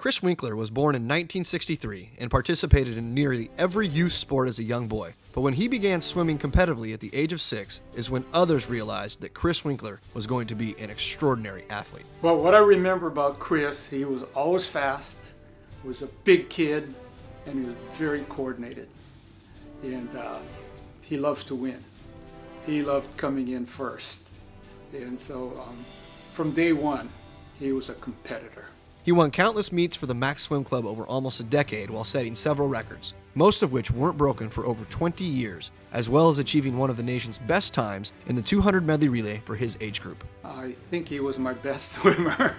Chris Winkler was born in 1963 and participated in nearly every youth sport as a young boy. But when he began swimming competitively at the age of 6 is when others realized that Chris Winkler was going to be an extraordinary athlete. Well, what I remember about Chris, he was always fast, was a big kid, and he was very coordinated. And he loves to win. He loved coming in first. And so from day one, he was a competitor. He won countless meets for the Max Swim Club over almost a decade while setting several records, most of which weren't broken for over 20 years, as well as achieving one of the nation's best times in the 200 medley relay for his age group. I think he was my best swimmer.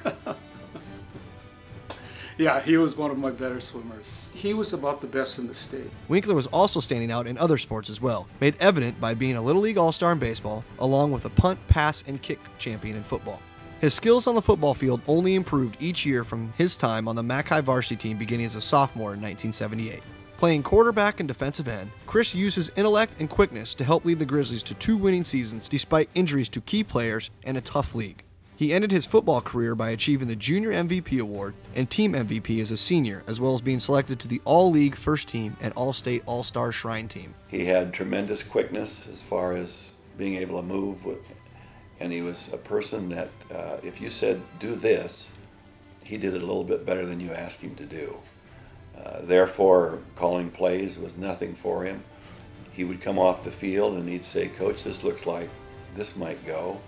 Yeah, he was one of my better swimmers. He was about the best in the state. Winkler was also standing out in other sports as well, made evident by being a Little League All-Star in baseball, along with a punt, pass, and kick champion in football. His skills on the football field only improved each year from his time on the Mac High varsity team beginning as a sophomore in 1978. Playing quarterback and defensive end, Chris used his intellect and quickness to help lead the Grizzlies to 2 winning seasons despite injuries to key players and a tough league. He ended his football career by achieving the Junior MVP award and Team MVP as a senior, as well as being selected to the All-League First Team and All-State All-Star Shrine Team. He had tremendous quickness as far as being able to move, and he was a person that if you said, do this, he did it a little bit better than you asked him to do. Therefore, calling plays was nothing for him. He would come off the field and he'd say, Coach, this looks like this might go.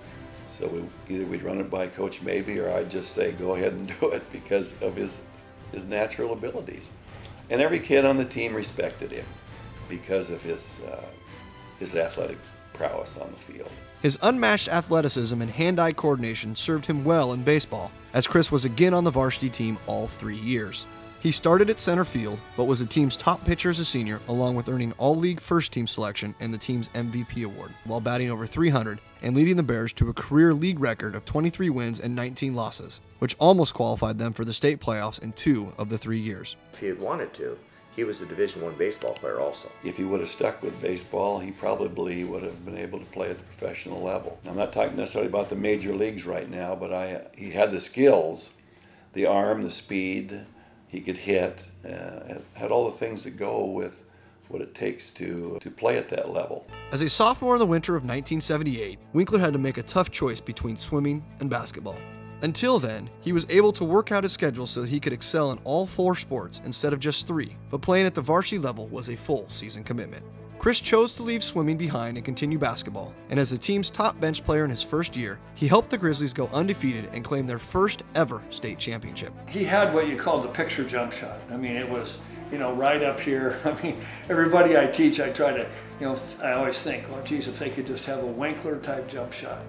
So either we'd run it by Coach maybe, or I'd just say, go ahead and do it because of his natural abilities. And every kid on the team respected him because of his athletic prowess on the field. His unmatched athleticism and hand-eye coordination served him well in baseball, as Chris was again on the varsity team all 3 years. He started at center field, but was the team's top pitcher as a senior, along with earning All-League First Team selection and the team's MVP award, while batting over .300 and leading the Bears to a career league record of 23 wins and 19 losses, which almost qualified them for the state playoffs in 2 of the 3 years. If he had wanted to, he was a Division I baseball player also. If he would have stuck with baseball, he probably would have been able to play at the professional level. I'm not talking necessarily about the major leagues right now, but he had the skills, the arm, the speed. He could hit, had all the things that go with what it takes to play at that level. As a sophomore in the winter of 1978, Winkler had to make a tough choice between swimming and basketball. Until then, he was able to work out his schedule so that he could excel in all 4 sports instead of just 3, but playing at the varsity level was a full season commitment. Chris chose to leave swimming behind and continue basketball, and as the team's top bench player in his first year, he helped the Grizzlies go undefeated and claim their first ever state championship. He had what you call the picture jump shot. I mean, it was, right up here. I mean, everybody I teach, I try to, I always think, oh geez, if they could just have a Winkler type jump shot.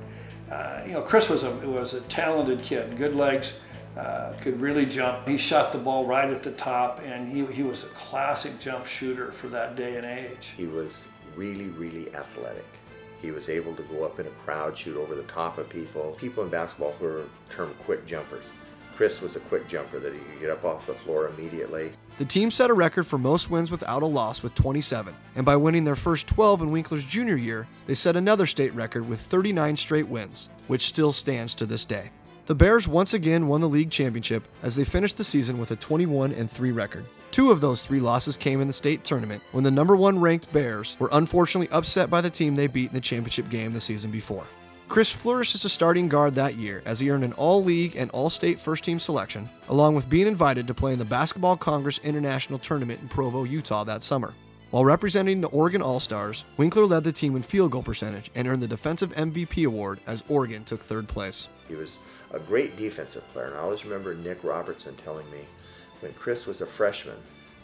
Chris was a talented kid, good legs, could really jump. He shot the ball right at the top, and he was a classic jump shooter for that day and age. He was really, really athletic. He was able to go up in a crowd, shoot over the top of people. People in basketball who are termed quick jumpers. Chris was a quick jumper that he could get up off the floor immediately. The team set a record for most wins without a loss with 27, and by winning their first 12 in Winkler's junior year, they set another state record with 39 straight wins, which still stands to this day. The Bears once again won the league championship as they finished the season with a 21-3 record. 2 of those 3 losses came in the state tournament when the number 1 ranked Bears were unfortunately upset by the team they beat in the championship game the season before. Chris flourished as a starting guard that year as he earned an All-League and All-State First Team selection, along with being invited to play in the Basketball Congress International Tournament in Provo, Utah that summer. While representing the Oregon All-Stars, Winkler led the team in field goal percentage and earned the Defensive MVP award as Oregon took 3rd place. He was a great defensive player, and I always remember Nick Robertson telling me when Chris was a freshman,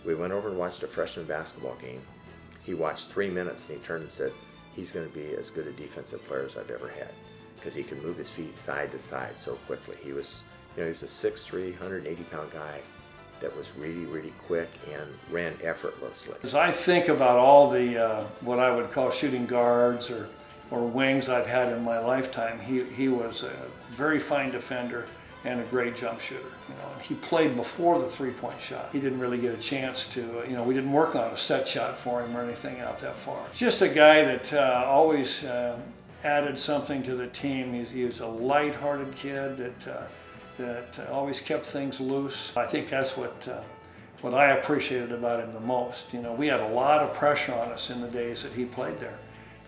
we went over and watched a freshman basketball game. He watched 3 minutes and he turned and said, he's going to be as good a defensive player as I've ever had because he can move his feet side to side so quickly. He was, he was a 6'3", 180-pound guy that was really, really quick and ran effortlessly. As I think about all the what I would call shooting guards or wings I've had in my lifetime, he was a very fine defender and a great jump shooter. And he played before the three-point shot. He didn't really get a chance to, we didn't work on a set shot for him or anything out that far. Just a guy that always added something to the team. He was a light-hearted kid that that always kept things loose. I think that's what I appreciated about him the most. You know, we had a lot of pressure on us in the days that he played there,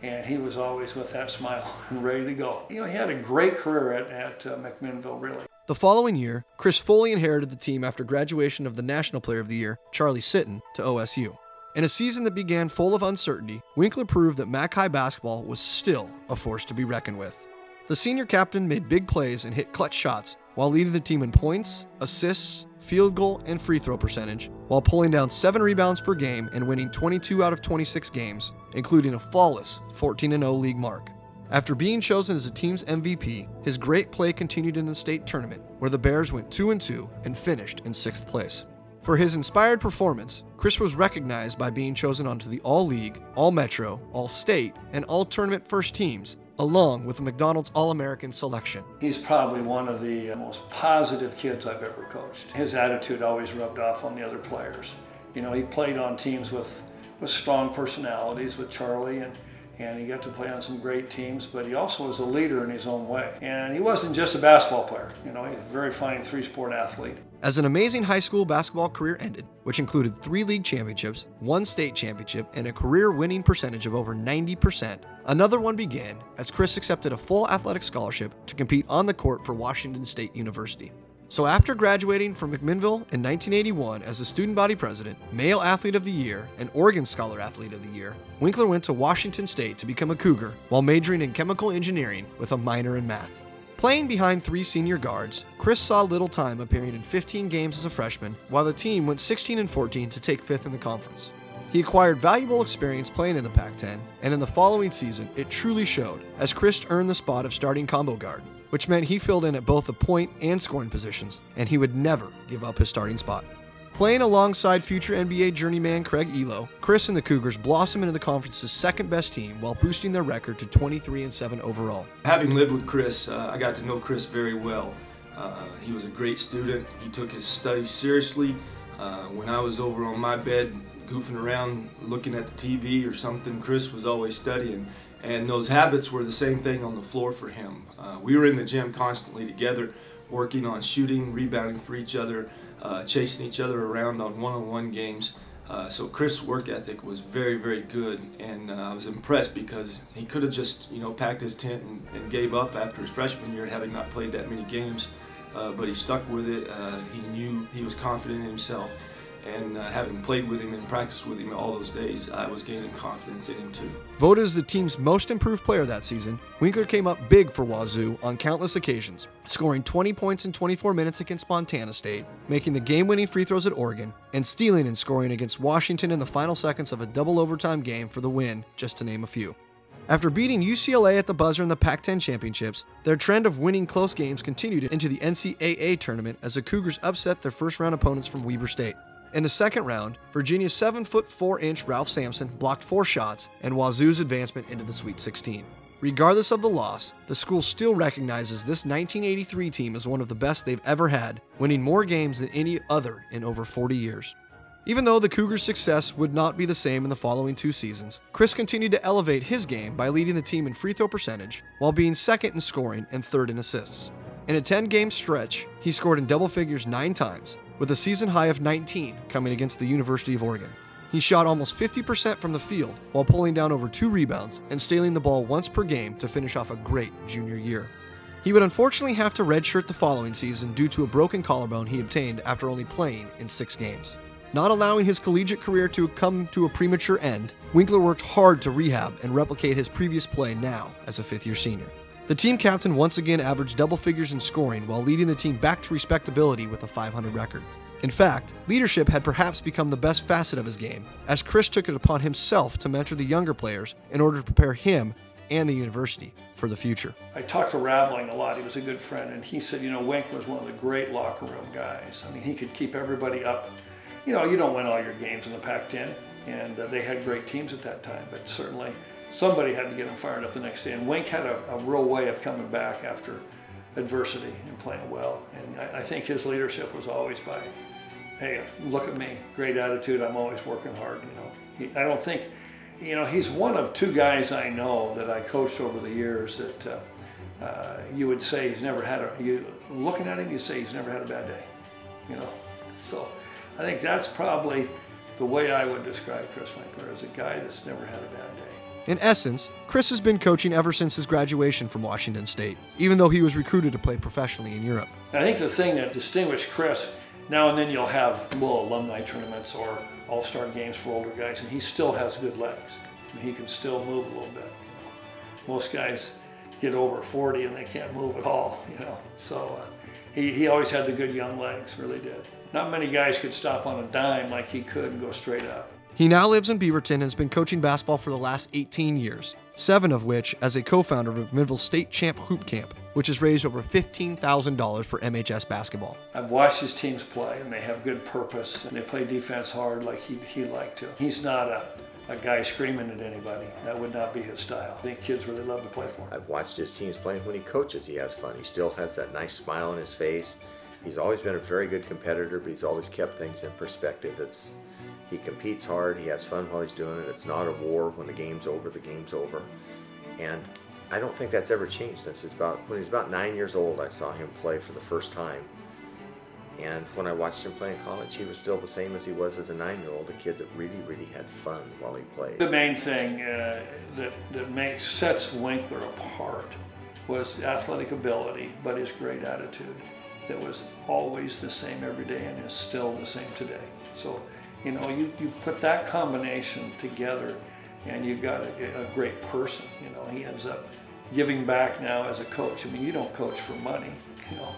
and he was always with that smile and ready to go. You know, he had a great career at McMinnville, really. The following year, Chris fully inherited the team after graduation of the National Player of the Year, Charlie Sitton, to OSU. In a season that began full of uncertainty, Winkler proved that Mac High basketball was still a force to be reckoned with. The senior captain made big plays and hit clutch shots while leading the team in points, assists, field goal, and free throw percentage, while pulling down 7 rebounds per game and winning 22 out of 26 games, including a flawless 14-0 league mark. After being chosen as the team's MVP, his great play continued in the state tournament, where the Bears went 2-2 and finished in 6th place. For his inspired performance, Chris was recognized by being chosen onto the All-League, All-Metro, All-State, and All-Tournament first teams, along with the McDonald's All-American selection. He's probably one of the most positive kids I've ever coached. His attitude always rubbed off on the other players. You know, he played on teams with strong personalities with Charlie, and he got to play on some great teams, but he also was a leader in his own way. And he wasn't just a basketball player. You know, he was a very fine 3-sport athlete. As an amazing high school basketball career ended, which included 3 league championships, 1 state championship, and a career winning percentage of over 90%, another one began as Chris accepted a full athletic scholarship to compete on the court for Washington State University. So after graduating from McMinnville in 1981 as the student body president, male athlete of the year, and Oregon Scholar Athlete of the Year, Winkler went to Washington State to become a Cougar while majoring in chemical engineering with a minor in math. Playing behind 3 senior guards, Chris saw little time appearing in 15 games as a freshman, while the team went 16-14 to take 5th in the conference. He acquired valuable experience playing in the Pac-10, and in the following season, it truly showed, as Chris earned the spot of starting combo guard, which meant he filled in at both the point and scoring positions, and he would never give up his starting spot. Playing alongside future NBA journeyman Craig Elo, Chris and the Cougars blossomed into the conference's second-best team while boosting their record to 23-7 overall. Having lived with Chris, I got to know Chris very well. He was a great student. He took his studies seriously. When I was over on my bed goofing around looking at the TV or something, Chris was always studying. And those habits were the same thing on the floor for him. We were in the gym constantly together, working on shooting, rebounding for each other, chasing each other around on one-on-one games. So Chris' work ethic was very, very good, and I was impressed because he could have just, packed his tent and gave up after his freshman year, having not played that many games. But he stuck with it. He knew he was confident in himself, and having played with him and practiced with him all those days, I was gaining confidence in him too. Voted as the team's most improved player that season, Winkler came up big for Wazoo on countless occasions, scoring 20 points in 24 minutes against Montana State, making the game-winning free throws at Oregon, and stealing and scoring against Washington in the final seconds of a double overtime game for the win, just to name a few. After beating UCLA at the buzzer in the Pac-10 championships, their trend of winning close games continued into the NCAA tournament as the Cougars upset their first-round opponents from Weber State. In the second round, Virginia's 7'4" Ralph Sampson blocked 4 shots and Wazoo's advancement into the Sweet 16. Regardless of the loss, the school still recognizes this 1983 team as one of the best they've ever had, winning more games than any other in over 40 years. Even though the Cougars' success would not be the same in the following 2 seasons, Chris continued to elevate his game by leading the team in free throw percentage, while being second in scoring and third in assists. In a 10-game stretch, he scored in double figures 9 times, with a season high of 19 coming against the University of Oregon. He shot almost 50% from the field while pulling down over 2 rebounds and stealing the ball once per game to finish off a great junior year. He would unfortunately have to redshirt the following season due to a broken collarbone he obtained after only playing in 6 games. Not allowing his collegiate career to come to a premature end, Winkler worked hard to rehab and replicate his previous play now as a 5th-year senior. The team captain once again averaged double figures in scoring while leading the team back to respectability with a .500 record. In fact, leadership had perhaps become the best facet of his game, as Chris took it upon himself to mentor the younger players in order to prepare him and the university for the future. I talked to Raveling a lot. He was a good friend, and he said, Winkler was one of the great locker room guys. I mean, he could keep everybody up. You don't win all your games in the Pac-10, and they had great teams at that time, but certainly somebody had to get him fired up the next day. And Wink had a real way of coming back after adversity and playing well. And I think his leadership was always by, hey, look at me, great attitude, I'm always working hard, I don't think, he's one of 2 guys I know that I coached over the years that you would say he's never had looking at him, you say he's never had a bad day, you know. So I think that's probably the way I would describe Chris Winkler, as a guy that's never had a bad day. In essence, Chris has been coaching ever since his graduation from Washington State, even though he was recruited to play professionally in Europe. And I think the thing that distinguished Chris, now and then you'll have little alumni tournaments or all-star games for older guys, and he still has good legs. I mean, he can still move a little bit. You know. Most guys get over 40 and they can't move at all, you know. So he always had the good young legs, really did. Not many guys could stop on a dime like he could and go straight up. He now lives in Beaverton and has been coaching basketball for the last 18 years, 7 of which as a co-founder of McMinnville's State Champ Hoop Camp, which has raised over $15,000 for MHS basketball. I've watched his teams play, and they have good purpose, and they play defense hard like he liked to. He's not a guy screaming at anybody. That would not be his style. I think kids really love to play for him. I've watched his teams play, and when he coaches, he has fun. He still has that nice smile on his face. He's always been a very good competitor, but he's always kept things in perspective. He competes hard, he has fun while he's doing it. It's not a war. When the game's over, the game's over. And I don't think that's ever changed since when he was about 9 years old. I saw him play for the first time. And when I watched him play in college, he was still the same as he was as a 9-year-old, a kid that really, really had fun while he played. The main thing that sets Winkler apart was athletic ability, but his great attitude. That was always the same every day and is still the same today. So, you know, you put that combination together and you got a great person. You know, he ends up giving back now as a coach. I mean, you don't coach for money, you know.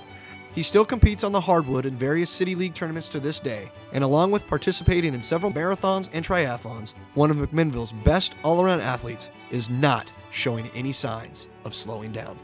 He still competes on the hardwood in various city league tournaments to this day, and along with participating in several marathons and triathlons, one of McMinnville's best all-around athletes is not showing any signs of slowing down.